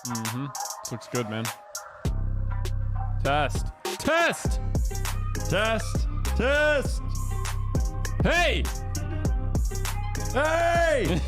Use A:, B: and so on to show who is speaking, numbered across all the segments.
A: Mm-hmm. This looks good, man. Test. Test!
B: Test! Test!
A: Hey!
B: Hey!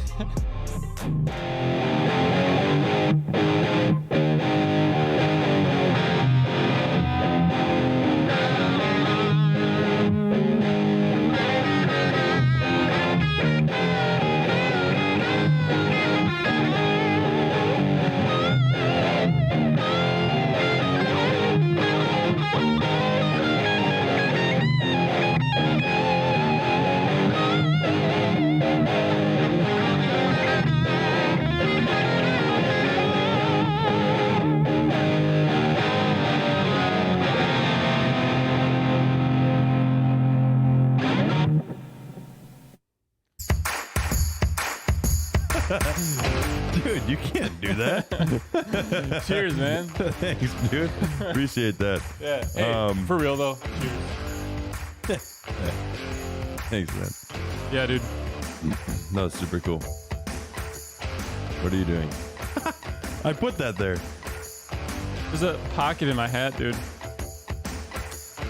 B: Dude, you can't do that.
A: Cheers, man.
B: Thanks, dude. Appreciate that.
A: Yeah. Hey, for real, though. Cheers.
B: Thanks, man.
A: Yeah, dude.
B: That was super cool. What are you doing? I put that there.
A: There's a pocket in my hat, dude.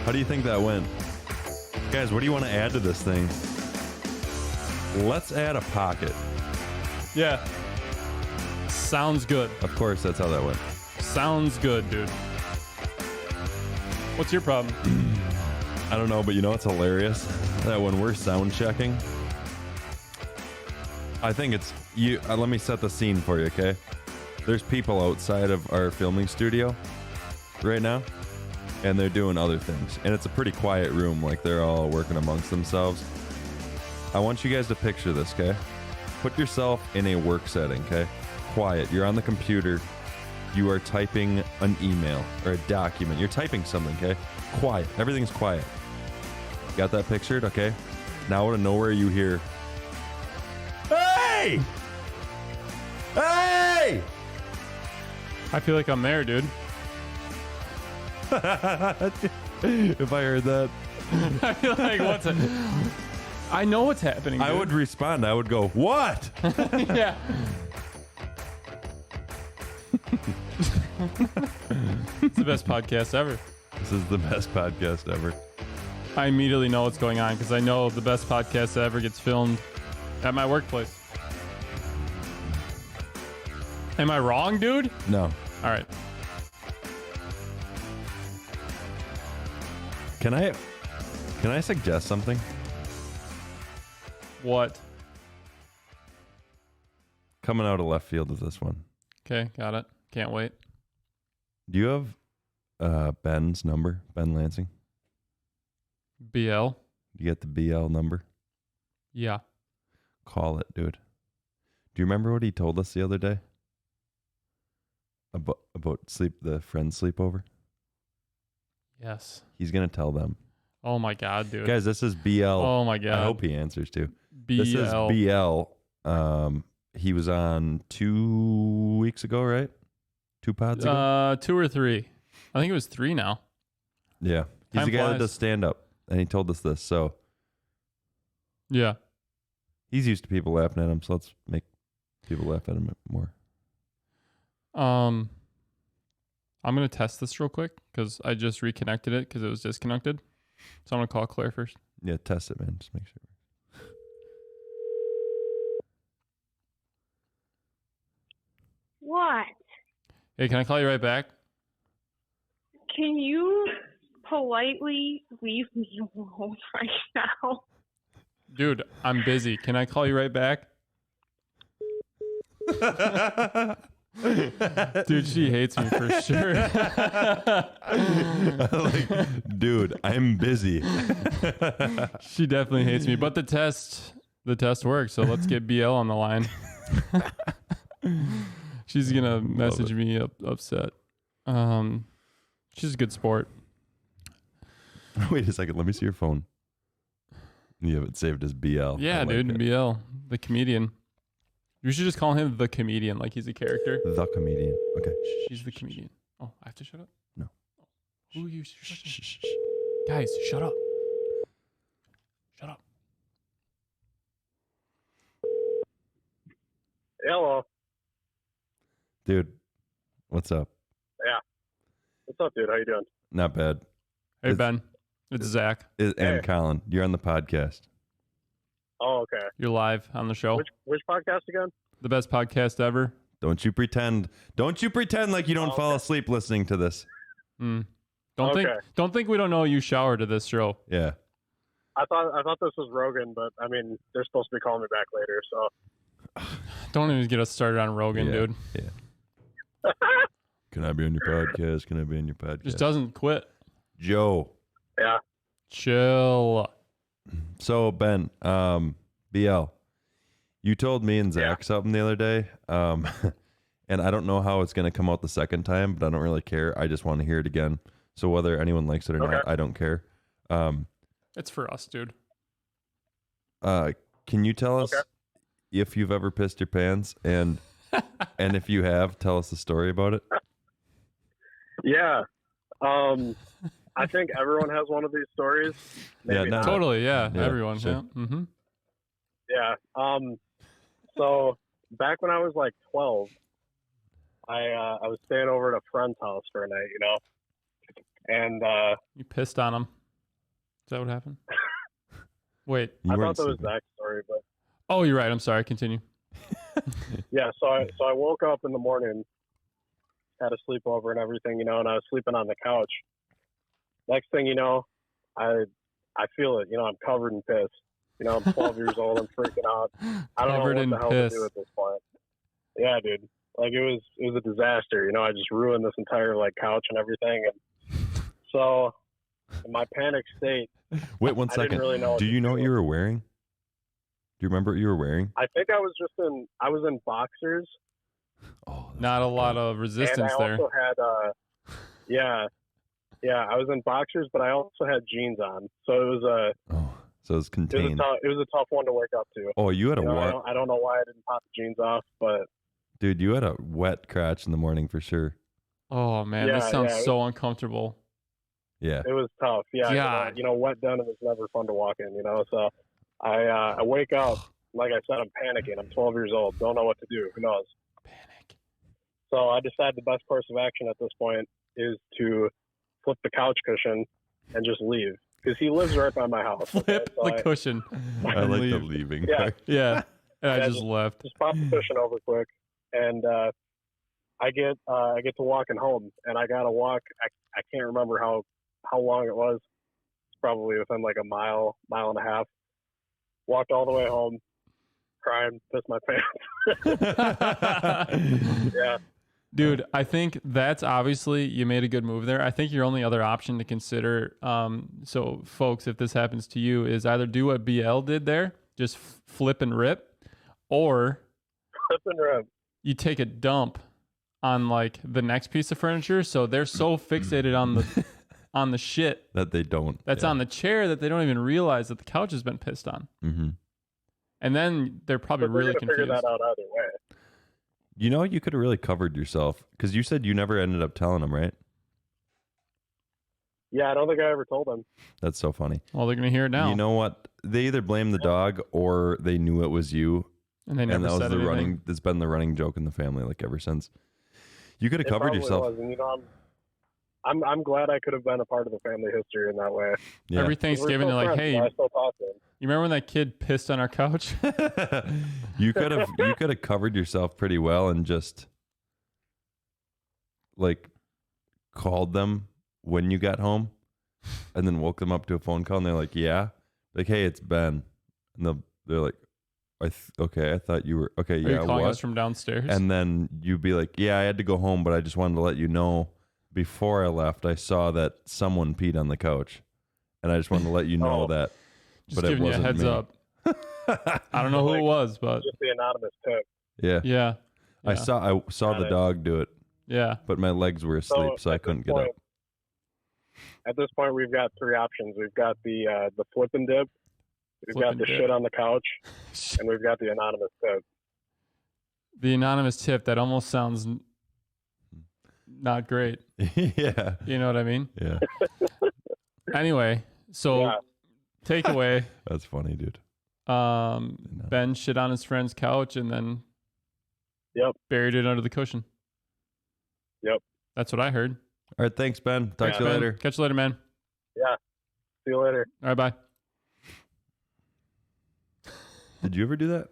B: How do you think that went? Guys, what do you want to add to this thing? Let's add a pocket.
A: Yeah. Sounds good.
B: Of course, that's how that went.
A: Sounds good, dude. What's your problem?
B: I don't know, but you know what's hilarious? That when we're sound checking, I think it's you. Let me set the scene for you, okay? There's people outside of our filming studio right now, and they're doing other things. And it's a pretty quiet room, like they're all working amongst themselves. I want you guys to picture this, okay? Put yourself in a work setting, okay? Quiet. You're on the computer. You are typing an email or a document. You're typing something, okay? Quiet. Everything's quiet. Got that pictured? Okay. Now out of nowhere you hear, "Hey! Hey!"
A: I feel like I'm there, dude.
B: If I heard that,
A: I feel like what's it? I know what's happening, dude.
B: I would respond. I would go, "What?"
A: Yeah. It's the best podcast ever.
B: This is the best podcast ever.
A: I immediately know what's going on because I know the best podcast ever gets filmed at my workplace. Am I wrong, dude?
B: No.
A: All right.
B: Can I suggest something?
A: What?
B: Coming out of left field with this one.
A: Okay, got it. Can't wait.
B: Do you have Ben's number? Ben Lansing?
A: BL?
B: You get the BL number?
A: Yeah.
B: Call it, dude. Do you remember what he told us the other day? About the friend sleepover?
A: Yes.
B: He's gonna tell them.
A: Oh my god, dude.
B: Guys, this is BL.
A: Oh my god.
B: I hope he answers too.
A: BL.
B: This is BL. He was on 2 weeks ago, right? 2 pods ago?
A: 2 or 3. I think it was 3 now.
B: Yeah. He's
A: Time
B: the guy that
A: flies.
B: does stand up. And he told us this. So
A: Yeah.
B: he's used to people laughing at him. So let's make people laugh at him more.
A: I'm going to test this real quick because I just reconnected it because it was disconnected. So I'm going to call Claire first.
B: Yeah, test it, man. Just make sure.
C: What?
A: Hey, can I call you right back?
C: Can you politely leave me alone right now?
A: Dude, I'm busy. Can I call you right back? Dude, she hates me for sure.
B: Like, dude, I'm busy.
A: She definitely hates me. But the test worked. So let's get BL on the line. She's gonna message me upset. She's a good sport.
B: Wait a second. Let me see your phone. You have it saved as BL.
A: Yeah,
B: I like
A: dude,
B: it.
A: BL, the comedian. You should just call him the comedian, like he's a character.
B: The comedian. Okay.
A: She's the comedian. Oh, I have to shut up?
B: No.
A: Who are you? Guys, shut up. Shut up.
D: Hello.
B: Dude, What's up?
D: Yeah. What's up, dude? How you doing?
B: Not bad.
A: Hey,
B: It's-
A: Ben. It's Zach.
B: And
D: Hey.
B: Colin, you're on the podcast.
D: Oh, okay.
A: You're live on the show.
D: Which podcast again?
A: The best podcast ever.
B: Don't you pretend like you don't
D: Oh,
B: fall
D: okay.
B: asleep listening to this.
A: Don't
D: Okay.
A: think we don't know you shower to this show.
B: Yeah.
D: I thought this was Rogan, but I mean, they're supposed to be calling me back later, so
A: Don't even get us started on Rogan,
B: Yeah.
A: dude.
B: Yeah. Can I be on your podcast? Can I be on your podcast?
A: Just doesn't quit.
B: Joe.
D: yeah.
A: Chill.
B: So Ben, BL, you told me and Zach something the other day, and I don't know how it's going to come out the second time, but I don't really care. I just want to hear it again. So whether anyone likes it or not, I don't care.
A: It's for us, dude.
B: Can you tell us
D: Okay.
B: if you've ever pissed your pants, and if you have, tell us the story about it?
D: Yeah. I think everyone has one of these stories. Maybe
B: Yeah,
D: not.
A: Totally, yeah.
B: Yeah,
A: Everyone.
B: sure.
A: Yeah. Mm-hmm.
D: Yeah. So back when I was like 12, I was staying over at a friend's house for a night, you know, and
A: You pissed on him. Is that what happened? Wait.
B: You
D: I
B: weren't
D: thought that was
B: sleeping.
D: Zach's story, but
A: Oh, you're right. I'm sorry. Continue.
D: yeah. So I woke up in the morning, had a sleepover and everything, you know, and I was sleeping on the couch. Next thing you know, I feel it. You know, I'm covered in piss. You know, I'm 12 years old. I'm freaking out. I don't
A: Covered
D: know
A: in
D: what the hell to
A: piss.
D: do at this point. Yeah, dude. Like it was a disaster. You know, I just ruined this entire like couch and everything. And so, in my panic state,
B: Wait one
D: I didn't
B: second.
D: really know what
B: Do
D: to
B: you know
D: do.
B: what you were wearing? Do you remember what you were wearing?
D: I think I was in boxers,
B: Oh, that's
A: Not a
B: not
A: lot
B: good.
A: of
D: and
A: resistance
D: I
A: there.
D: also had yeah, I was in boxers, but I also had jeans on. So it was
B: Oh, so it's
D: it was
B: contained.
D: a tough one to wake up to.
B: Oh, you had a
D: You know,
B: wet,
D: I don't know why I didn't pop the jeans off, but
B: dude. You had a wet crotch in the morning for sure.
A: Oh, man. This
D: Yeah,
A: sounds
D: yeah.
A: so uncomfortable.
B: Yeah.
D: it was tough. Yeah,
A: God.
D: you know, wet denim is never fun to walk in. You know, so I wake up, like I said, I'm panicking. I'm 12 years old, don't know what to do. Who knows?
A: Panic.
D: So I decide the best course of action at this point is to flip the couch cushion and just leave because he lives right by my house. okay?
A: Flip
D: So
A: the cushion.
B: I
A: and
B: like the
A: leave.
B: leaving.
D: Yeah.
B: part.
A: Yeah. And I
D: Yeah,
A: just left.
D: just pop the cushion over quick, and I get to walking home, and I gotta walk. I can't remember how long it was. It's probably within like a mile and a half. Walked all the way home, crying, pissed my pants. Yeah,
A: Dude, I think that's obviously you made a good move there. I think your only other option to consider, so folks, if this happens to you, is either do what BL did there, just flip and rip, or
D: flip and rip.
A: you take a dump on like the next piece of furniture. So they're so fixated on the shit
B: That they don't.
A: that's on the chair that they don't even realize that the couch has been pissed on.
B: Mm-hmm.
A: And then they're probably
D: But they're
A: really
D: gonna figure
A: confused.
D: that out either way.
B: You know, you could have really covered yourself because you said you never ended up telling them, right?
D: Yeah, I don't think I ever told him.
B: That's so funny.
A: Well, they're gonna hear it now,
B: You know what? They either blame the dog or they knew it was you,
A: and they
B: and
A: never
B: that was
A: said
B: the
A: anything.
B: running. That's been the running joke in the family like ever since. You could have
D: It
B: covered
D: probably
B: yourself.
D: was, and you know, I'm glad I could have been a part of the family history in that way.
B: Yeah.
A: Every
D: We're
A: Thanksgiving,
D: still
A: they're like,
D: friends,
A: "Hey,
D: so I still talk to him.
A: you remember when that kid pissed on our couch?"
B: you could have covered yourself pretty well and just like called them when you got home and then woke them up to a phone call and they're like, yeah, like, hey, it's Ben, and they're like, okay, I thought you were okay.
A: Are
B: Yeah,
A: you calling
B: what?
A: us from downstairs?
B: And then you'd be like, yeah, I had to go home, but I just wanted to let you know before I left, I saw that someone peed on the couch, and I just wanted to let you know
D: Oh.
B: that.
A: just
B: but it
A: giving you a
B: wasn't
A: heads
B: me.
A: up. I don't know who it was, but
D: Just the anonymous tip.
B: Yeah.
A: yeah,
B: I saw
D: Got
B: the
D: it.
B: dog do it,
A: yeah.
B: but my legs were asleep, so I
D: at this
B: couldn't get
D: point-
B: up.
D: At this point, we've got three options. We've got the flip and dip, we've
A: Flip
D: got
A: and
D: the
A: dip.
D: shit on the couch, and we've got the anonymous tip.
A: The anonymous tip that almost sounds not great.
B: Yeah.
A: You know what I mean?
B: Yeah.
A: Anyway, so
D: Yeah.
A: takeaway:
B: That's funny, dude.
A: Ben shit on his friend's couch and then
D: Yep.
A: buried it under the cushion.
D: Yep.
A: That's what I heard.
B: All right, thanks, Ben. Talk to you
A: Ben.
B: later.
A: Catch you later, man.
D: Yeah. See you later.
A: All right, bye.
B: Did you ever do that?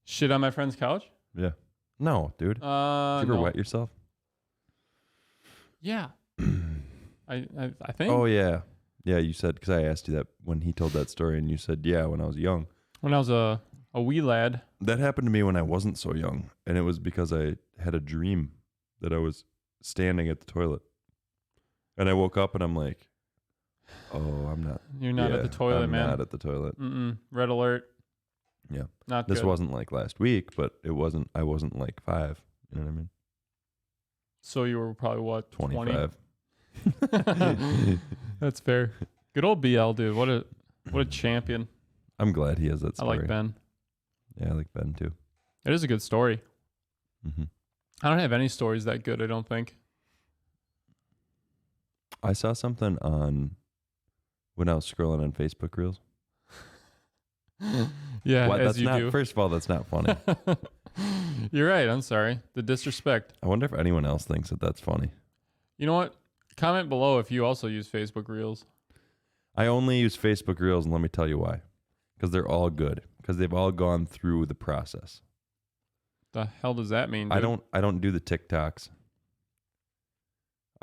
A: Shit on my friend's couch?
B: Yeah. No, dude. Did you ever
A: No.
B: wet yourself?
A: Yeah. I think.
B: Oh, yeah. Yeah, you said, because I asked you that when he told that story, and you said, yeah, when I was young.
A: When I was a wee lad.
B: That happened to me when I wasn't so young, and it was because I had a dream that I was standing at the toilet. And I woke up, and I'm like, oh, I'm not.
A: You're not at the toilet,
B: I'm
A: man.
B: not at the toilet.
A: Red alert.
B: Yeah.
A: Not
B: This
A: good.
B: wasn't like last week, but I wasn't like 5. You know what I mean?
A: So you were probably what?
B: 25.
A: 20? That's fair. Good old BL, dude. What a champion.
B: I'm glad he has that
A: I
B: story.
A: like Ben.
B: Yeah, I like Ben too.
A: It is a good story.
B: Mm-hmm.
A: I don't have any stories that good, I don't think.
B: I saw something when I was scrolling on Facebook Reels.
A: Yeah,
B: What?
A: as
B: That's
A: you
B: not.
A: do.
B: First of all, that's not funny.
A: You're right. I'm sorry. The disrespect.
B: I wonder if anyone else thinks that that's funny.
A: You know what? Comment below if you also use Facebook Reels.
B: I only use Facebook Reels, and let me tell you why. Because they're all good. Because they've all gone through the process.
A: The hell does that mean, dude?
B: I don't do the TikToks.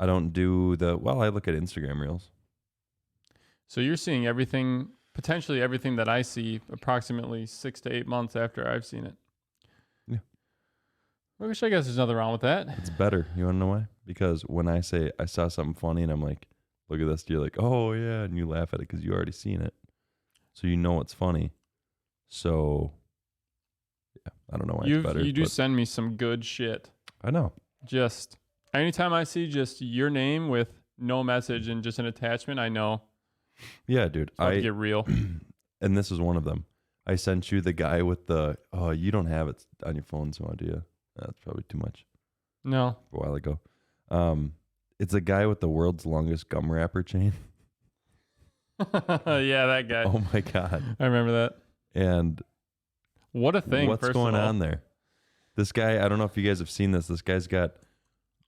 B: I don't do I look at Instagram Reels.
A: So you're seeing everything, potentially everything that I see approximately 6 to 8 months after I've seen it.
B: Yeah.
A: Which I guess there's nothing wrong with that.
B: It's better. You want to know why? Because when I say I saw something funny and I'm like, look at this, you're like, oh yeah, and you laugh at it because you already seen it. So you know it's funny. So yeah, I don't know why it's better.
A: You do
B: but
A: send me some good shit.
B: I know.
A: Just anytime I see just your name with no message and just an attachment, I know
B: Yeah, dude.
A: it's about to get real.
B: And this is one of them. I sent you the guy with the, oh, you don't have it on your phone, so do you? That's probably too much.
A: No.
B: A while ago. It's a guy with the world's longest gum wrapper chain.
A: Yeah, that guy.
B: Oh my God.
A: I remember that.
B: And
A: What a thing.
B: what's
A: first
B: going
A: of all.
B: on there? This guy, I don't know if you guys have seen this. This guy's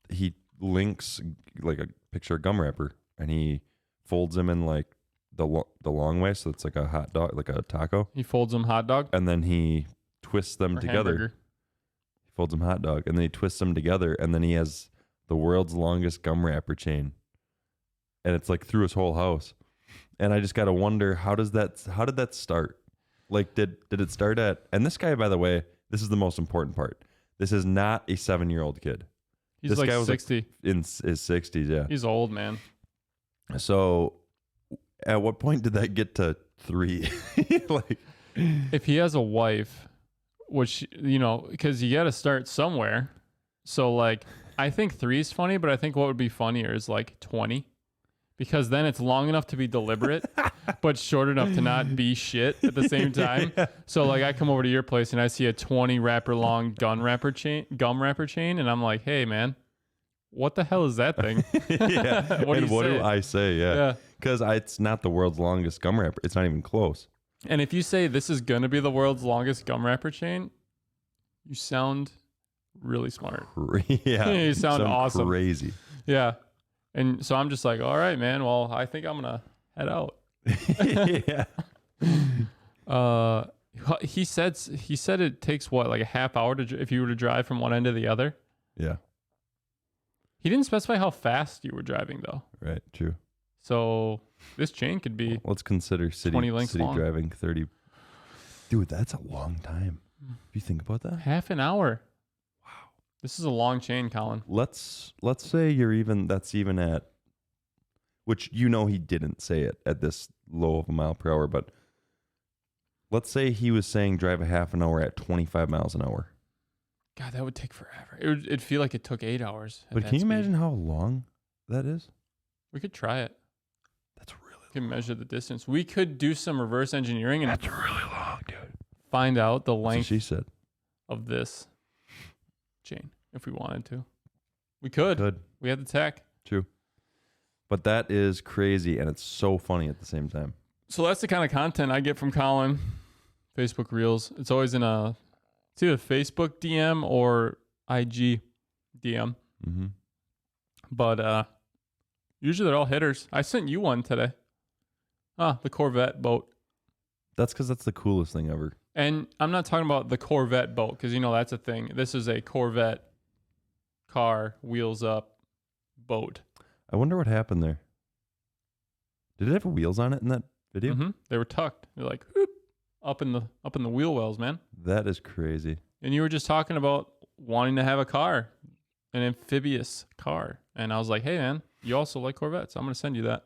B: he links like a picture of gum wrapper and he folds them in like the long way. So it's like a hot dog, like a taco.
A: He folds them hot dog
B: And then he twists them
A: or
B: together.
A: hamburger.
B: He folds them hot dog and then he twists them together. And then he has the world's longest gum wrapper chain. And it's like through his whole house. And I just got to wonder, how did that start? Like, did it start at, and this guy, by the way, this is the most important part. This is not a 7-year-old kid.
A: He's
B: This
A: like
B: guy was
A: 60.
B: In his 60s, yeah.
A: He's old, man.
B: So at what point did that get to 3? Like,
A: If he has a wife, which, because you got to start somewhere. So, like, I think 3 is funny, but I think what would be funnier is like 20. Because then it's long enough to be deliberate, but short enough to not be shit at the same time. Yeah. So like I come over to your place and I see a 20 wrapper long gum wrapper chain, and I'm like, hey man, what the hell is that thing?
B: Yeah.
A: What
B: do I say?
A: Yeah.
B: Because it's not the world's longest gum wrapper. It's not even close.
A: And if you say this is going to be the world's longest gum wrapper chain, you sound really smart.
B: Yeah.
A: You sound awesome.
B: Crazy.
A: Yeah. And so I'm just like, all right, man. Well, I think I'm going to head out.
B: Yeah.
A: He said it takes what, like a half hour if you were to drive from one end to the other.
B: Yeah.
A: He didn't specify how fast you were driving though.
B: Right. True.
A: So this chain could be
B: Let's consider
A: 20 lengths
B: city
A: long.
B: driving 30. Dude, that's a long time. If you think about that.
A: half an hour. Wow. This is a long chain, Colin.
B: Let's say that's even at, which he didn't say it at this low of a mile per hour, but let's say he was saying drive a half an hour at 25 miles an hour.
A: God, that would take forever. It'd feel like it took 8 hours.
B: But can you imagine how long that is?
A: We could try it.
B: That's really
A: We can measure the distance. We could do some reverse engineering and
B: That's really long, dude.
A: find out the
B: That's what
A: length
B: she said.
A: of this chain if we wanted to. We could. We had the tech.
B: True. But that is crazy, and it's so funny at the same time.
A: So that's the kind of content I get from Colin. Facebook Reels. It's always it's either Facebook DM or IG DM.
B: Mm-hmm.
A: But usually they're all hitters. I sent you one today. The Corvette boat.
B: That's because that's the coolest thing ever.
A: And I'm not talking about the Corvette boat because, that's a thing. This is a Corvette car, wheels up boat.
B: I wonder what happened there. Did it have wheels on it in that video?
A: Mm-hmm. They were tucked. They're like whoop, up in the wheel wells, man.
B: That is crazy.
A: And you were just talking about wanting to have a car, an amphibious car. And I was like, hey, man, you also like Corvettes. I'm going to send you that.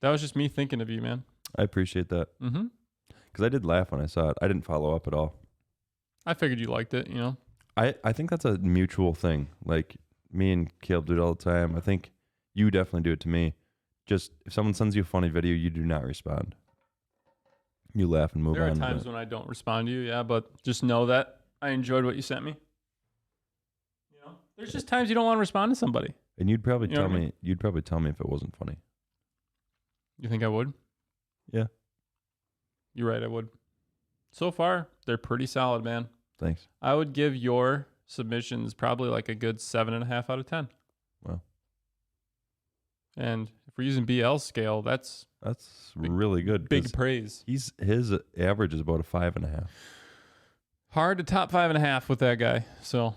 A: That was just me thinking of you, man.
B: I appreciate that.
A: Mm-hmm.
B: Because I did laugh when I saw it. I didn't follow up at all.
A: I figured you liked it,
B: I think that's a mutual thing. Like, me and Caleb do it all the time. I think you definitely do it to me. Just, if someone sends you a funny video, you do not respond. You laugh and move on.
A: There are times when I don't respond to you, yeah, but just know that I enjoyed what you sent me. There's just times you don't want to respond to somebody.
B: And you'd probably
A: You know
B: tell
A: what I
B: me.
A: mean?
B: You'd probably tell me if it wasn't funny.
A: You think I would?
B: Yeah.
A: You're right, I would. So far, they're pretty solid, man.
B: Thanks.
A: I would give your submissions probably like a good 7.5 out of 10.
B: Wow.
A: And if we're using BL scale, that's
B: really good.
A: big praise.
B: His average is about a 5.5.
A: Hard to top 5.5 with that guy. So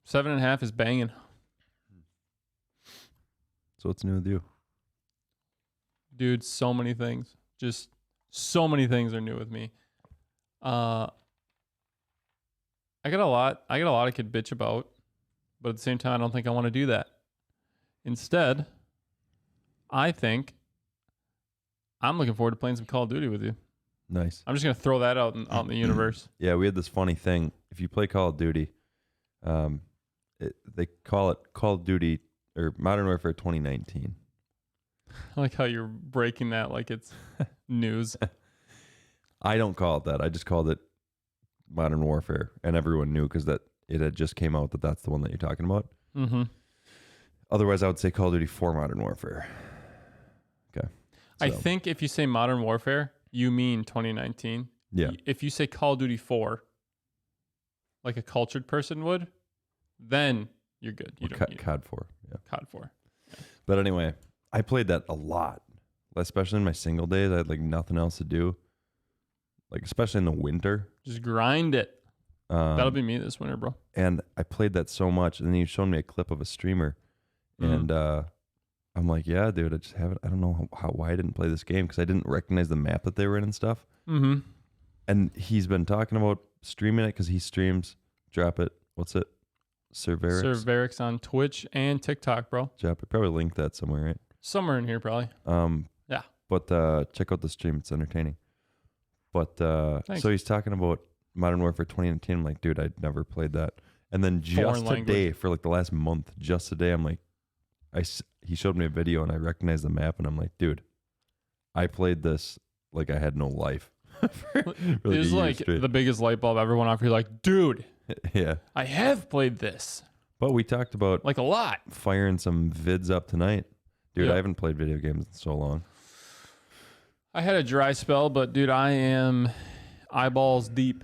A: 7.5 is banging.
B: So what's new with you?
A: Dude, so many things. Just so many things are new with me. I got a lot I could bitch about, but at the same time I don't think I want to do that. Instead, I think I'm looking forward to playing some Call of Duty with you.
B: Nice.
A: I'm just going to throw that out in the universe.
B: Yeah, we had this funny thing. If you play Call of Duty, they call it Call of Duty or Modern Warfare 2019.
A: I like how you're breaking that like it's news.
B: I don't call it that. I just called it Modern Warfare, and everyone knew because that it had just came out that that's the one that you're talking about.
A: Mm-hmm.
B: Otherwise, I would say Call of Duty 4 Modern Warfare. Okay.
A: I
B: So,
A: think if you say Modern Warfare, you mean 2019.
B: Yeah.
A: If you say Call of Duty 4, like a cultured person would, then you're good. You don't need
B: COD 4. Yeah.
A: COD 4.
B: But anyway, I played that a lot, especially in my single days. I had like nothing else to do, like especially in the winter.
A: Just grind it. That'll be me this winter, bro.
B: And I played that so much. And then you showed me a clip of a streamer, and I'm like, yeah, dude, I just haven't. I don't know why I didn't play this game because I didn't recognize the map that they were in and stuff.
A: Mm-hmm.
B: And he's been talking about streaming it because he streams. Drop it. What's it? Cervarix.
A: Cervarix on Twitch and TikTok, bro.
B: Drop it. Probably link that somewhere, right?
A: Somewhere in here, probably. Yeah.
B: But check out the stream. It's entertaining. But
A: Thanks.
B: so he's talking about Modern Warfare 2019. I'm like, dude, I'd never played that. And then just today, for like the last month, just today, I'm like, he showed me a video and I recognized the map and I'm like, dude, I played this like I had no life.
A: It was like the biggest light bulb ever went off. You're like, dude,
B: yeah,
A: I have played this.
B: But we talked about
A: like a lot.
B: Firing some vids up tonight. Dude, I haven't played video games in so long.
A: I had a dry spell, but dude, I am eyeballs deep.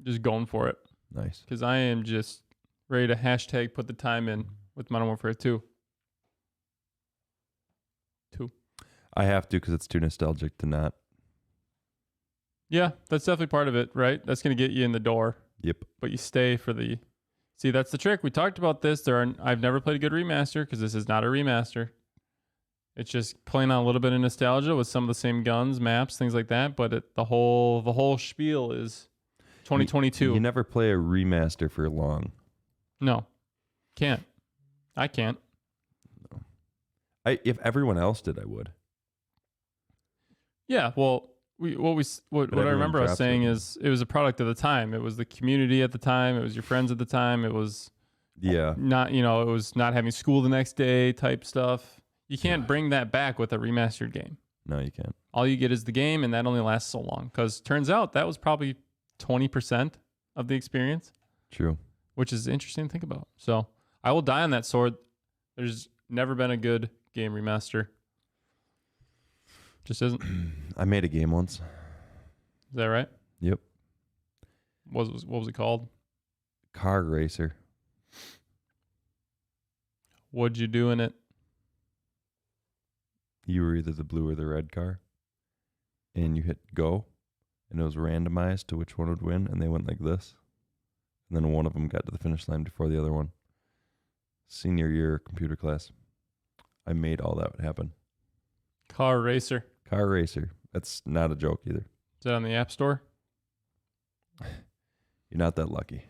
A: Just going for it.
B: Nice.
A: Because I am just ready to hashtag put the time in with Modern Warfare 2.
B: I have to because it's too nostalgic to not.
A: Yeah, that's definitely part of it, right? That's going to get you in the door.
B: Yep.
A: But you stay for the... See, that's the trick. We talked about this. I've never played a good remaster because this is not a remaster. It's just playing on a little bit of nostalgia with some of the same guns, maps, things like that. But the whole spiel is 2022.
B: You never play a remaster for long.
A: No. Can't. I can't.
B: No. If everyone else did, I would.
A: Yeah, well, what I remember us saying is it was a product of the time. It was the community at the time. It was your friends at the time. It was not, it was not having school the next day type stuff. You can't bring that back with a remastered game.
B: No, you can't.
A: All you get is the game, and that only lasts so long. Because turns out that was probably 20% of the experience.
B: True.
A: Which is interesting to think about. So I will die on that sword. There's never been a good game remaster. Just isn't.
B: I made a game once.
A: Is that right?
B: Yep.
A: What was it called?
B: Car Racer.
A: What'd you do in it?
B: You were either the blue or the red car, and you hit go, and it was randomized to which one would win, and they went like this. And then one of them got to the finish line before the other one. Senior year computer class. I made all that happen.
A: Car racer.
B: Car racer. That's not a joke either.
A: Is that on the App Store?
B: You're not that lucky.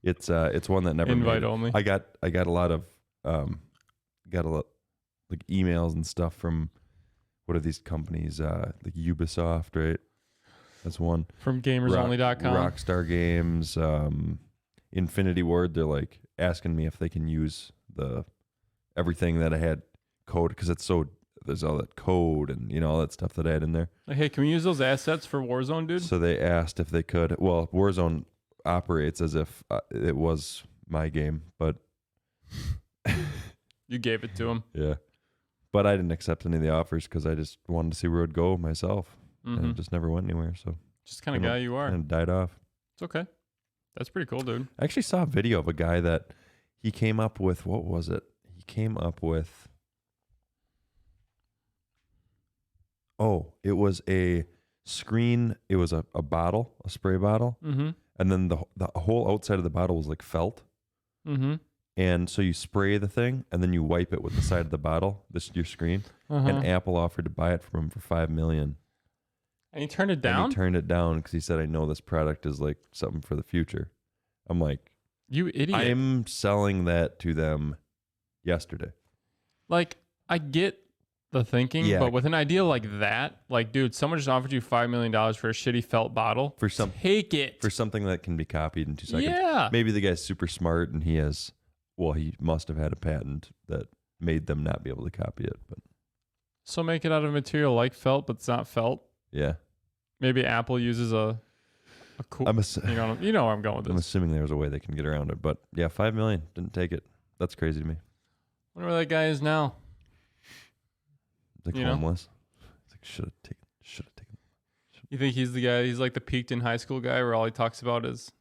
B: It's one that never
A: Invite
B: made it.
A: only.
B: I got a lot of like emails and stuff from what are these companies like Ubisoft, right? That's one.
A: From gamersonly.com.
B: Rockstar Games, Infinity Ward. They're like asking me if they can use everything that I had code because there's all that code and all that stuff that I had in there.
A: Like, hey, can we use those assets for Warzone, dude?
B: So they asked if they could. Well, Warzone operates as if it was my game, but
A: You gave it to him.
B: yeah. But I didn't accept any of the offers because I just wanted to see where it'd go myself, and
A: Mm-hmm.
B: it just never went anywhere. So
A: Just the kind of guy you are.
B: and it died off.
A: It's okay. That's pretty cool, dude.
B: I actually saw a video of a guy that he came up with. What was it? He came up with. Oh, it was a screen. It was a bottle, a spray bottle,
A: Mm-hmm.
B: and then the whole outside of the bottle was like felt.
A: Mm-hmm.
B: And so you spray the thing, and then you wipe it with the side of the bottle. This is your screen. And Apple offered to buy it from him for $5 million.
A: And he turned it
B: And
A: down?
B: he turned it down because he said, "I know this product is like something for the future." I'm like,
A: You idiot.
B: I'm selling that to them yesterday.
A: Like, I get the thinking,
B: Yeah.
A: but with an idea like that, like, dude, someone just offered you $5 million for a shitty felt bottle. Take it.
B: For something that can be copied in 2 seconds.
A: Yeah.
B: Maybe the guy's super smart and he must have had a patent that made them not be able to copy it. But
A: So make it out of material like felt, but it's not felt.
B: yeah.
A: Maybe Apple uses a cool. You know where I'm going with
B: I'm
A: this.
B: assuming there's a way they can get around it. But yeah, $5 million. Didn't take it. That's crazy to me.
A: Wonder where that guy is now.
B: Like
A: You know?
B: homeless. It's like should have taken.
A: You think he's the guy? He's like the peaked in high school guy where all he talks about is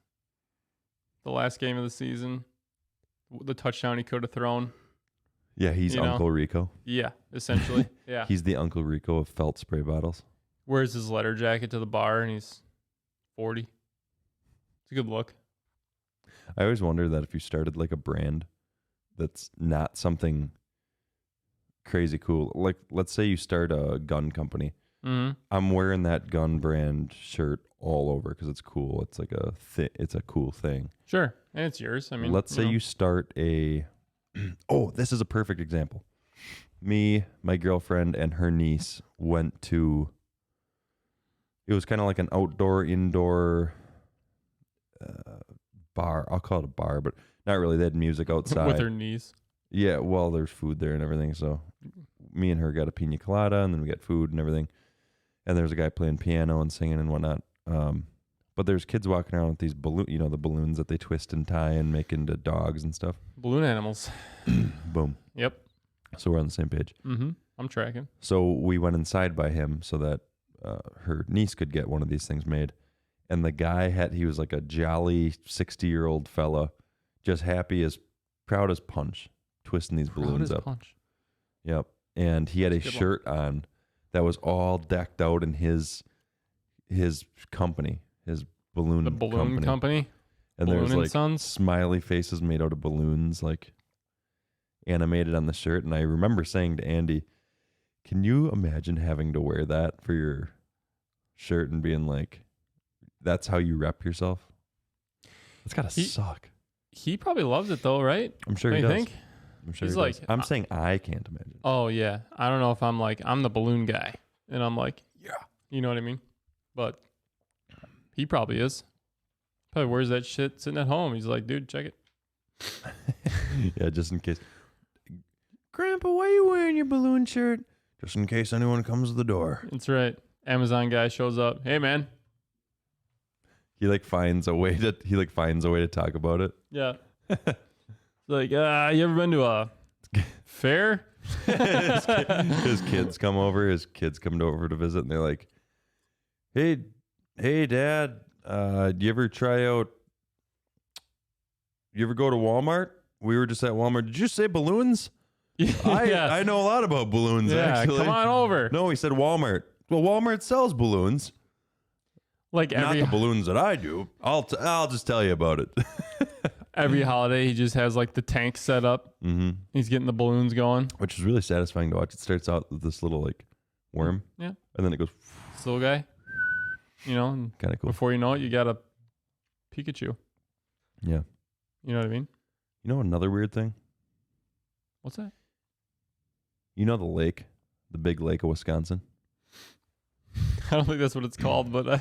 A: the last game of the season, the touchdown he could have thrown.
B: Yeah, he's
A: You know?
B: Uncle Rico.
A: Yeah, essentially. Yeah.
B: He's the Uncle Rico of felt spray bottles.
A: Wears his letter jacket to the bar and he's 40. It's a good look.
B: I always wonder that if you started like a brand that's not something crazy cool, like let's say you start a gun company.
A: Mm-hmm.
B: I'm wearing that gun brand shirt all over because it's cool. It's like it's a cool thing.
A: Sure. And it's yours. I mean,
B: let's say
A: know.
B: you start a. Oh, this is a perfect example. Me, my girlfriend, and her niece went to. It was kind of like an indoor bar. I'll call it a bar, but not really. They had music outside.
A: with her niece.
B: Yeah, well, there's food there and everything. So me and her got a pina colada, and then we got food and everything. And there's a guy playing piano and singing and whatnot. But there's kids walking around with these the balloons that they twist and tie and make into dogs and stuff.
A: Balloon animals.
B: Boom.
A: Yep.
B: So we're on the same page.
A: Mm-hmm. I'm tracking.
B: So we went inside by him so that her niece could get one of these things made. And the guy he was like a jolly 60-year-old fella, just happy as, proud as punch, twisting these balloons up.
A: Punch.
B: Yep. And he had a
A: Good one.
B: shirt on that was all decked out in his company, his balloon
A: The balloon company.
B: And
A: Balloon
B: there's
A: and
B: like
A: Sons?
B: smiley faces made out of balloons, like animated on the shirt. And I remember saying to Andy, "Can you imagine having to wear that for your shirt and being like, that's how you rep yourself? It's gotta suck."
A: He probably loves it though, right?
B: I'm sure
A: Don't
B: he
A: you
B: does.
A: think?
B: I'm sure
A: He's
B: he does.
A: like,
B: I'm saying I can't imagine.
A: Oh yeah. I don't know if I'm the balloon guy, and I'm like, yeah, you know what I mean? But he probably is. Probably wears that shit sitting at home. He's like, dude, check it.
B: Yeah, just in case. Grandpa, why are you wearing your balloon shirt? Just in case anyone comes to the door.
A: That's right. Amazon guy shows up. Hey man.
B: He finds a way to talk about it.
A: Yeah. It's like, you ever been to a fair?
B: His kids come over. His kids come over to visit, and they're like, "Hey, Dad, do you ever try out? You ever go to Walmart?" We were just at Walmart. Did you say balloons?
A: Yeah.
B: I know a lot about balloons,
A: Yeah,
B: actually.
A: come on over.
B: No, he said Walmart. Well, Walmart sells balloons.
A: Like
B: Not the balloons that I do. I'll just tell you about it.
A: every holiday, he just has like the tank set up.
B: Mm-hmm.
A: He's getting the balloons going.
B: Which is really satisfying to watch. It starts out with this little like worm.
A: Yeah.
B: And then it goes
A: This little guy. You know, and
B: kind of cool.
A: before you know it, you got a Pikachu.
B: Yeah.
A: You know what I mean?
B: You know another weird thing?
A: What's that?
B: You know the lake, the big lake of Wisconsin?
A: I don't think that's what it's called, but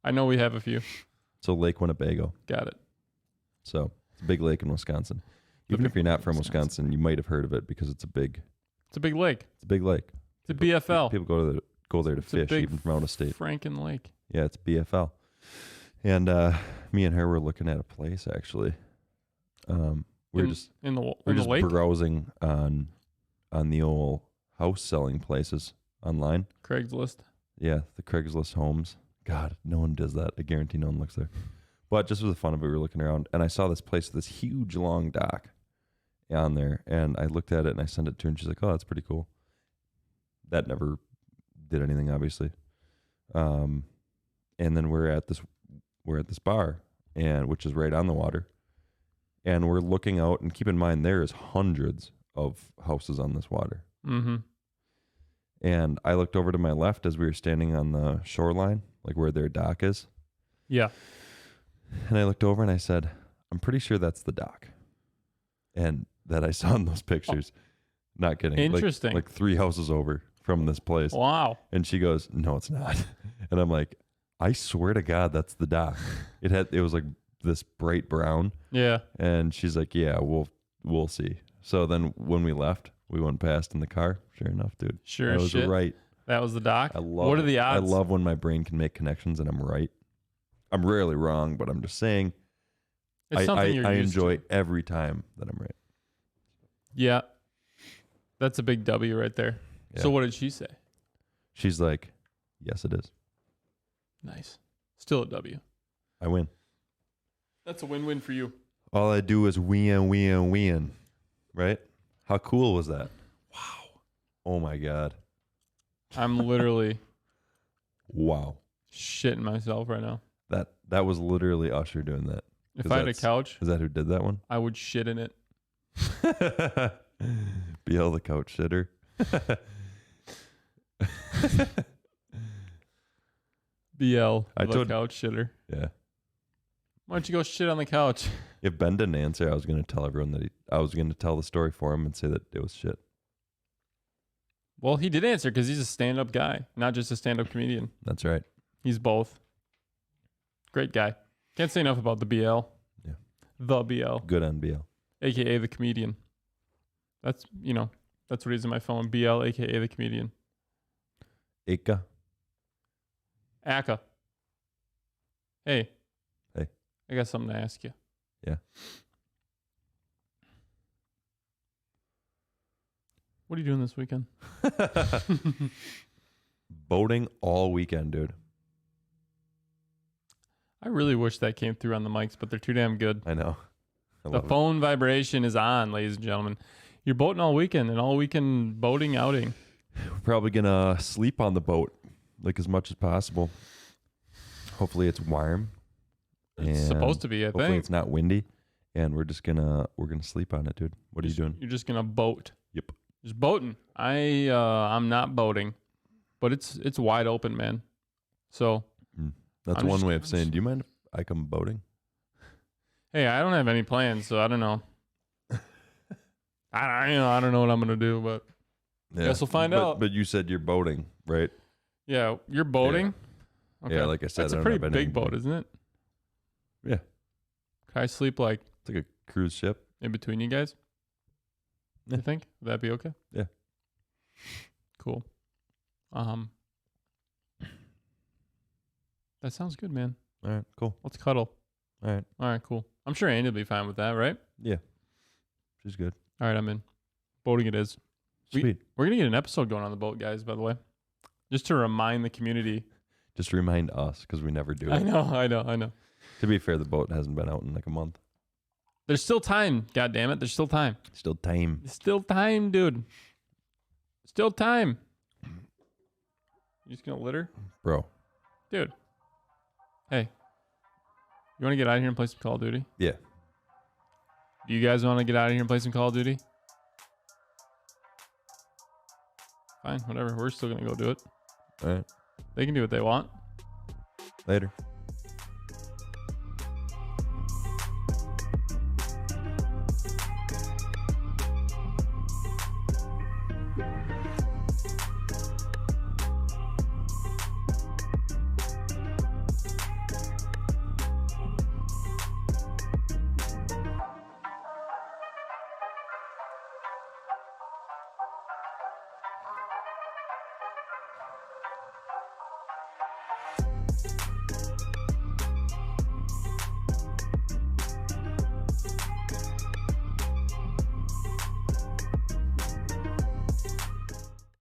A: I know we have a few.
B: So Lake Winnebago.
A: Got it.
B: So it's a big lake in Wisconsin.
A: The
B: Even if you're not from
A: Wisconsin.
B: Wisconsin, you might have heard of it because it's a big
A: lake.
B: It's a big lake.
A: It's a BFL.
B: People go there to
A: It's a
B: fish,
A: big
B: even from out of state.
A: Franken Lake.
B: Yeah, it's BFL. And me and her were looking at a place actually. We're just
A: in the lake.
B: browsing on the old house selling places online.
A: Craigslist.
B: Yeah, the Craigslist homes. God, no one does that. I guarantee no one looks there. But just for the fun of it, we were looking around, and I saw this place with this huge long dock on there, and I looked at it and I sent it to her, and she's like, "Oh, that's pretty cool." That never did anything, obviously. And then we're at this bar, and which is right on the water, and we're looking out, and keep in mind there is hundreds of houses on this water.
A: Mm-hmm.
B: And I looked over to my left as we were standing on the shoreline, like where their dock is.
A: Yeah.
B: And I looked over and I said, "I'm pretty sure that's the dock." And that I saw in those pictures. Not kidding.
A: Interesting.
B: Like 3 houses over from this place.
A: Wow.
B: And she goes, "No, it's not." And I'm like, "I swear to God, that's the dock." It was like this bright brown.
A: Yeah.
B: And she's like, "Yeah, we'll see." So then when we left, we went past in the car. Sure enough, dude.
A: Sure
B: I
A: as
B: was
A: shit.
B: right.
A: That was the dock.
B: I love
A: What are
B: it.
A: the odds?
B: I love when my brain can make connections and I'm right. I'm rarely wrong, but I'm just saying
A: It's something you're
B: I
A: used
B: enjoy
A: to.
B: every time that I'm right.
A: Yeah. That's a big W right there.
B: Yeah.
A: So what did she say?
B: She's like, "Yes, it is.
A: Nice. Still a W.
B: I win.
A: That's a win-win for you.
B: All I do is win. Right? How cool was that? Wow. Oh my God.
A: I'm literally
B: Wow.
A: shitting myself right now.
B: That was literally Usher doing that.
A: If I had a couch,
B: Is that who did that one?
A: I would shit in it.
B: BL the couch shitter.
A: BL,
B: I
A: the
B: told-
A: couch shitter.
B: Yeah.
A: Why don't you go shit on the couch?
B: If Ben didn't answer, I was going to tell everyone that I was going to tell the story for him and say that it was shit.
A: Well, he did answer because he's a stand-up guy, not just a stand-up comedian.
B: That's right.
A: He's both. Great guy. Can't say enough about the BL.
B: Yeah.
A: The BL,
B: Good on BL.
A: a.k.a. the comedian. That's what he's in my phone. BL, a.k.a. the comedian.
B: Ika.
A: Aka. Hey.
B: Hey.
A: I got something to ask you.
B: Yeah.
A: What are you doing this weekend?
B: Boating all weekend, dude.
A: I really wish that came through on the mics, but they're too damn good.
B: I know. I
A: The
B: love it.
A: phone vibration is on, ladies and gentlemen. You're boating all weekend, an all weekend boating outing.
B: We're probably going to sleep on the boat like as much as possible. Hopefully it's warm.
A: It's supposed to be, I
B: hopefully
A: think.
B: it's not windy. And we're gonna sleep on it, dude. What are you doing?
A: You're just gonna boat.
B: Yep.
A: Just boating. I'm not boating, but it's wide open, man. So
B: That's
A: I'm
B: one
A: just-
B: way of saying, do you mind if I come boating?
A: hey, I don't have any plans, so I don't know. I don't know what I'm gonna do, but Guess we'll find out.
B: But you said you're boating, right?
A: yeah, you're boating.
B: Yeah, like I said,
A: that's
B: I
A: a
B: don't
A: pretty
B: have anything
A: big
B: to
A: boat,
B: do.
A: isn't it?
B: Yeah.
A: Can I sleep like
B: It's like a cruise ship.
A: in between you guys?
B: Yeah.
A: You think? Would that be okay?
B: Yeah.
A: Cool. That sounds good, man.
B: All right, cool.
A: Let's cuddle.
B: All right.
A: All right, cool. I'm sure Andy will be fine with that, right?
B: Yeah. She's good.
A: All right, I'm in. Boating it is.
B: Sweet.
A: We're going to get an episode going on the boat, guys, by the way. Just to remind the community.
B: Just remind us because we never do it.
A: I know.
B: To be fair, the boat hasn't been out in like a month.
A: There's still time. God damn it. There's still time.
B: Still time.
A: Still time, dude. Still time. You just gonna litter?
B: Bro.
A: Dude. Hey. You want to get out of here and play some Call of Duty?
B: Yeah.
A: Do you guys want to get out of here and play some Call of Duty? Fine, whatever. We're still gonna go do it.
B: All right.
A: They can do what they want.
B: Later.